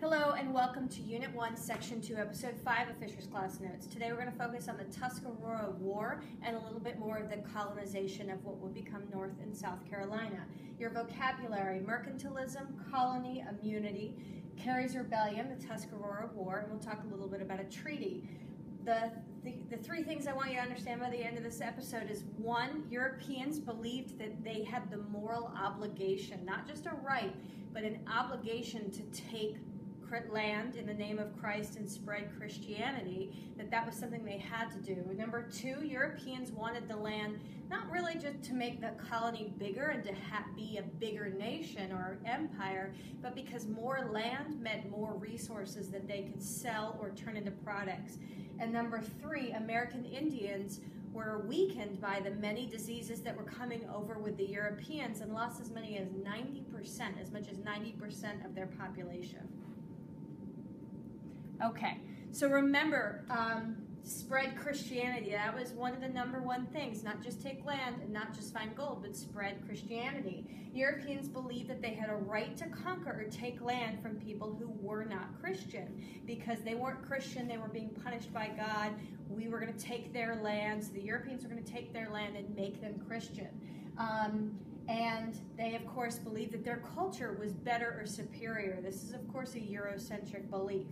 Hello and welcome to Unit 1, Section 2, Episode 5 of Fisher's Class Notes. Today we're going to focus on the Tuscarora War and a little bit more of the colonization of what would become North and South Carolina. Your vocabulary: mercantilism, colony, immunity, Carey's Rebellion, the Tuscarora War, and we'll talk a little bit about a treaty. The three things I want you to understand by the end of this episode is: one, Europeans believed that they had the moral obligation, not just a right, but an obligation to take land in the name of Christ and spread Christianity, that was something they had to do. Number two, Europeans wanted the land not really just to make the colony bigger and to be a bigger nation or empire, but because more land meant more resources that they could sell or turn into products. And number three, American Indians were weakened by the many diseases that were coming over with the Europeans and lost as many as 90%, as much as 90% of their population. Okay, so remember, spread Christianity. That was one of the number one things, not just take land and not just find gold, but spread Christianity. Europeans believed that they had a right to conquer or take land from people who were not Christian. Because they weren't Christian, they were being punished by God. We were going to take their land, so the Europeans were going to take their land and make them Christian. And they, of course, believed that their culture was better or superior. This is, of course, a Eurocentric belief.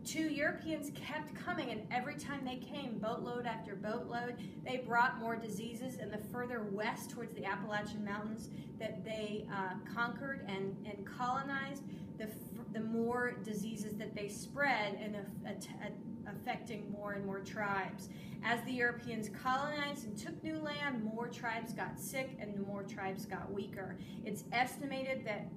Two, Europeans kept coming, and every time they came, boatload after boatload, they brought more diseases, and the further west towards the Appalachian Mountains that they conquered and colonized, the more diseases that they spread and affecting more and more tribes. As the Europeans colonized and took new land, more tribes got sick and more tribes got weaker. It's estimated that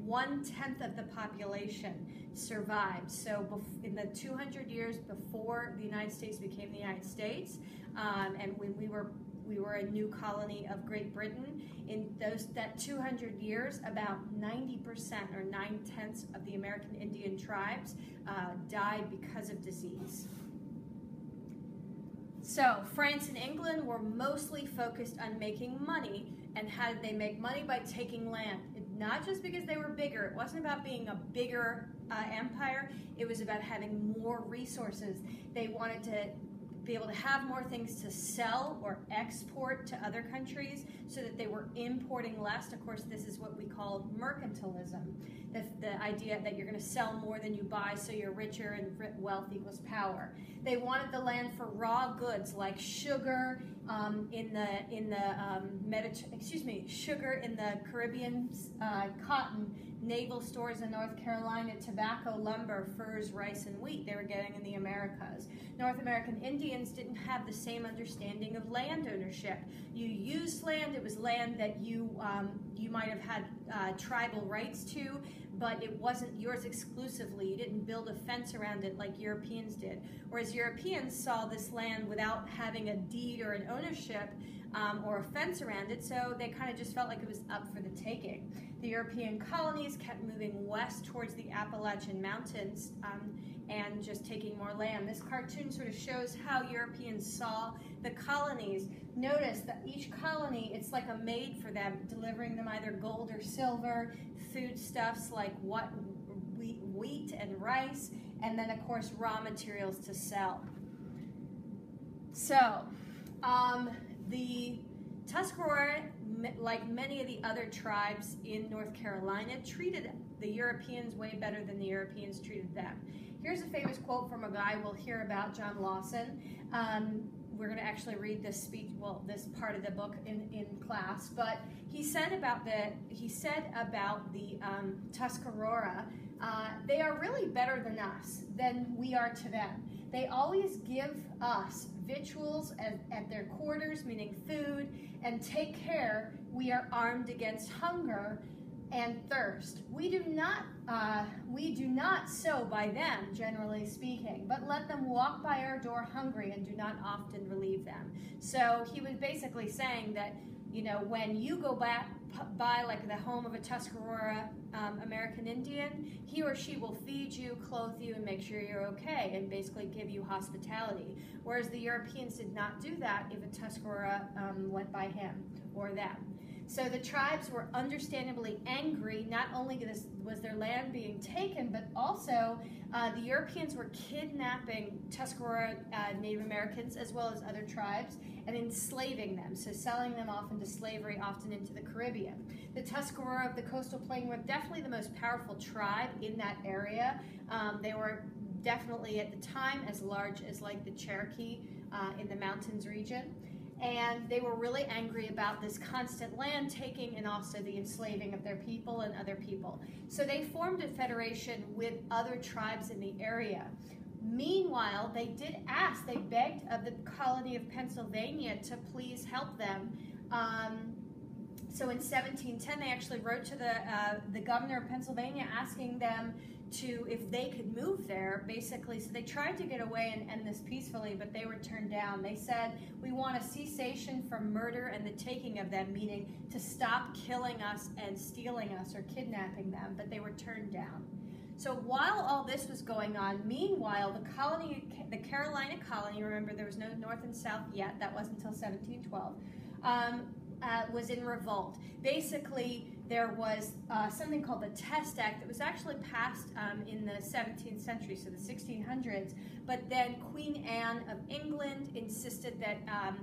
1/10 of the population survived. So in the 200 years before the United States became the United States, and when we were a new colony of Great Britain, in that 200 years, about 90% or 9/10 of the American Indian tribes died because of disease. So France and England were mostly focused on making money. And how did they make money? By taking land. Not just because they were bigger. It wasn't about being a bigger empire. It was about having more resources. They wanted to be able to have more things to sell or export to other countries so that they were importing less. Of course, this is what we call mercantilism. The idea that you're going to sell more than you buy, so you're richer, and wealth equals power. They wanted the land for raw goods like sugar sugar in the Caribbean, cotton, naval stores in North Carolina, tobacco, lumber, furs, rice, and wheat they were getting in the Americas. North American Indians didn't have the same understanding of land ownership. You used land, it was land that you might have had tribal rights to, but it wasn't yours exclusively. You didn't build a fence around it like Europeans did. Whereas Europeans saw this land without having a deed or an ownership or a fence around it, so they kind of just felt like it was up for the taking. The European colonies kept moving west towards the Appalachian Mountains and just taking more land. This cartoon sort of shows how Europeans saw the colonies. Notice that each colony, it's like a maid for them, delivering them either gold or silver, foodstuffs like wheat and rice, and then, of course, raw materials to sell. So, the Tuscarora, like many of the other tribes in North Carolina, treated the Europeans way better than the Europeans treated them. Here's a famous quote from a guy we'll hear about, John Lawson. We're going to actually read this speech, well, this part of the book in class. But he said about the Tuscarora, they are really better than us, than we are to them. They always give us victuals at their quarters, meaning food, and take care we are armed against hunger and thirst. We do not sow by them, generally speaking, but let them walk by our door hungry and do not often relieve them. So he was basically saying that, you know, when you go by like the home of a Tuscarora American Indian, he or she will feed you, clothe you, and make sure you're okay, and basically give you hospitality. Whereas the Europeans did not do that if a Tuscarora went by him or them. So the tribes were understandably angry. Not only was their land being taken, but also the Europeans were kidnapping Tuscarora Native Americans as well as other tribes and enslaving them, so selling them off into slavery, often into the Caribbean. The Tuscarora of the coastal plain were definitely the most powerful tribe in that area. They were definitely at the time as large as like the Cherokee in the mountains region. And they were really angry about this constant land taking and also the enslaving of their people and other people. So they formed a federation with other tribes in the area. Meanwhile, they begged of the colony of Pennsylvania to please help them. So in 1710, they actually wrote to the governor of Pennsylvania asking them if they could move there, basically. So they tried to get away and end this peacefully, but they were turned down. They said, we want a cessation from murder and the taking of them, meaning to stop killing us and stealing us or kidnapping them, but they were turned down. So while all this was going on, meanwhile, the Carolina colony, remember there was no North and South yet, that wasn't until 1712, was in revolt. Basically, there was something called the Test Act that was actually passed in the 17th century, so the 1600s, but then Queen Anne of England insisted that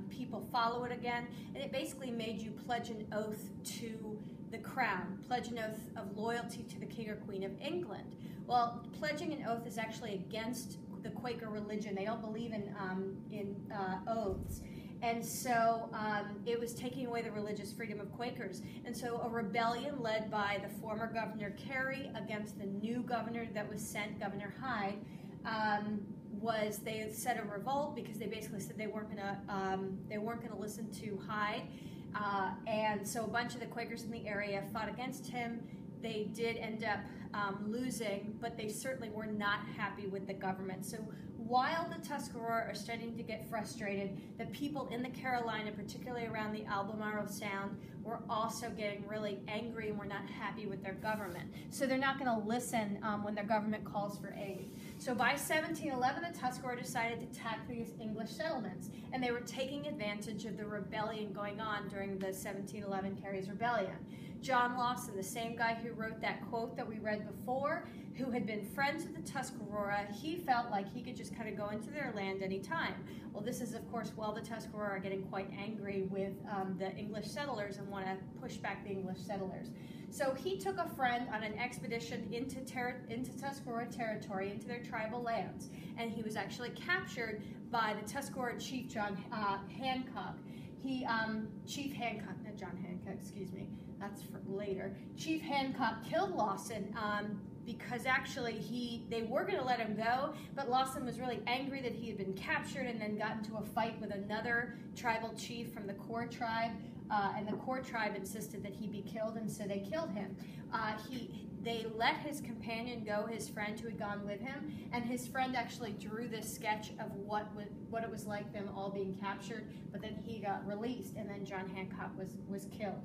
people follow it again, and it basically made you pledge an oath to the crown, pledge an oath of loyalty to the King or Queen of England. Well, pledging an oath is actually against the Quaker religion. They don't believe in oaths. And so it was taking away the religious freedom of Quakers. And so a rebellion led by the former Governor Carey against the new governor that was sent, Governor Hyde, they set a revolt because they basically said they weren't gonna listen to Hyde. And so a bunch of the Quakers in the area fought against him. They did end up losing, but they certainly were not happy with the government. So while the Tuscarora are starting to get frustrated, the people in the Carolina, particularly around the Albemarle Sound, were also getting really angry and were not happy with their government. So they're not going to listen when their government calls for aid. So by 1711, the Tuscarora decided to attack these English settlements, and they were taking advantage of the rebellion going on during the 1711 Carey's Rebellion. John Lawson, the same guy who wrote that quote that we read before, who had been friends with the Tuscarora, he felt like he could just kind of go into their land anytime. Well, this is, of course, while the Tuscarora are getting quite angry with the English settlers and want to push back the English settlers. So he took a friend on an expedition into Tuscarora territory, into their tribal lands, and he was actually captured by the Tuscarora chief, John Hancock. Chief Hancock, not John Hancock, excuse me, that's for later. Chief Hancock killed Lawson because actually they were going to let him go, but Lawson was really angry that he had been captured and then got into a fight with another tribal chief from the Core tribe, and the Core tribe insisted that he be killed, and so they killed him. They let his companion go, his friend who had gone with him, and his friend actually drew this sketch of what it was like them all being captured, but then he got released, and then John Hancock was killed.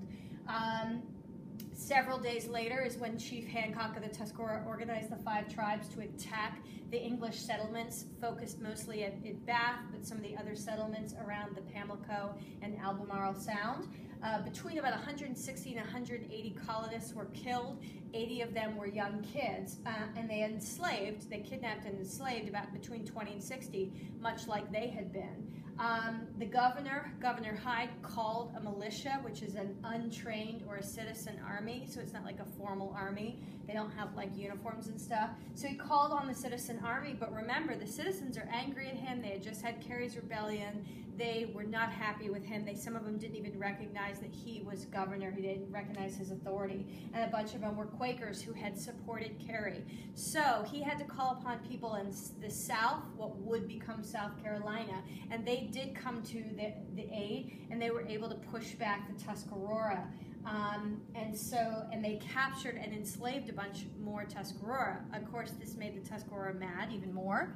Several days later is when Chief Hancock of the Tuscarora organized the 5 tribes to attack the English settlements, focused mostly at Bath, but some of the other settlements around the Pamlico and Albemarle Sound. Between about 160 and 180 colonists were killed. 80 of them were young kids, and they kidnapped and enslaved about between 20 and 60, much like they had been. The Governor Hyde, called a militia, which is an untrained or a citizen army, so it's not like a formal army. They don't have like uniforms and stuff. So he called on the citizen army, but remember, the citizens are angry at him. They had just had Carey's Rebellion. They were not happy with him. Some of them didn't even recognize that he was governor. He didn't recognize his authority. And a bunch of them were Quakers who had supported Carey. So he had to call upon people in the South, what would become South Carolina, and they did come to the aid, and they were able to push back the Tuscarora. And they captured and enslaved a bunch more Tuscarora. Of course, this made the Tuscarora mad even more.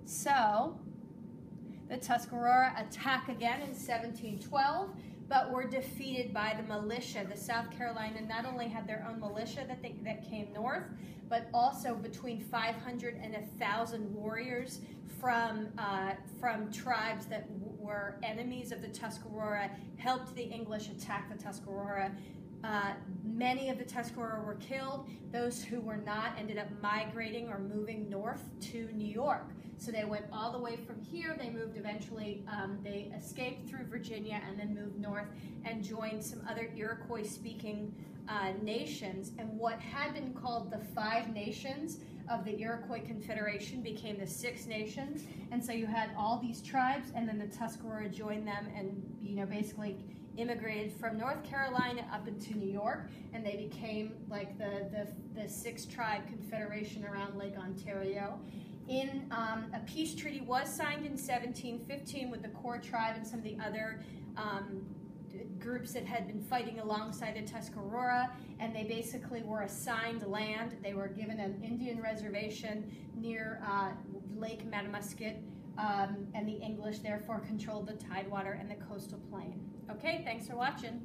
So the Tuscarora attack again in 1712, but were defeated by the militia. The South Carolina not only had their own militia that came north, but also between 500 and 1,000 warriors from tribes that were enemies of the Tuscarora, helped the English attack the Tuscarora. Many of the Tuscarora were killed. Those who were not ended up migrating or moving north to New York. So they went all the way from here. They moved eventually, they escaped through Virginia and then moved north and joined some other Iroquois-speaking nations. And what had been called the Five Nations of the Iroquois Confederation became the Six Nations. And so you had all these tribes, and then the Tuscarora joined them and, basically immigrated from North Carolina up into New York, and they became like the six-tribe confederation around Lake Ontario. A peace treaty was signed in 1715 with the core tribe and some of the other groups that had been fighting alongside the Tuscarora, and they basically were assigned land. They were given an Indian reservation near Lake Madamusket, and the English therefore controlled the tidewater and the coastal plain. Okay, thanks for watching.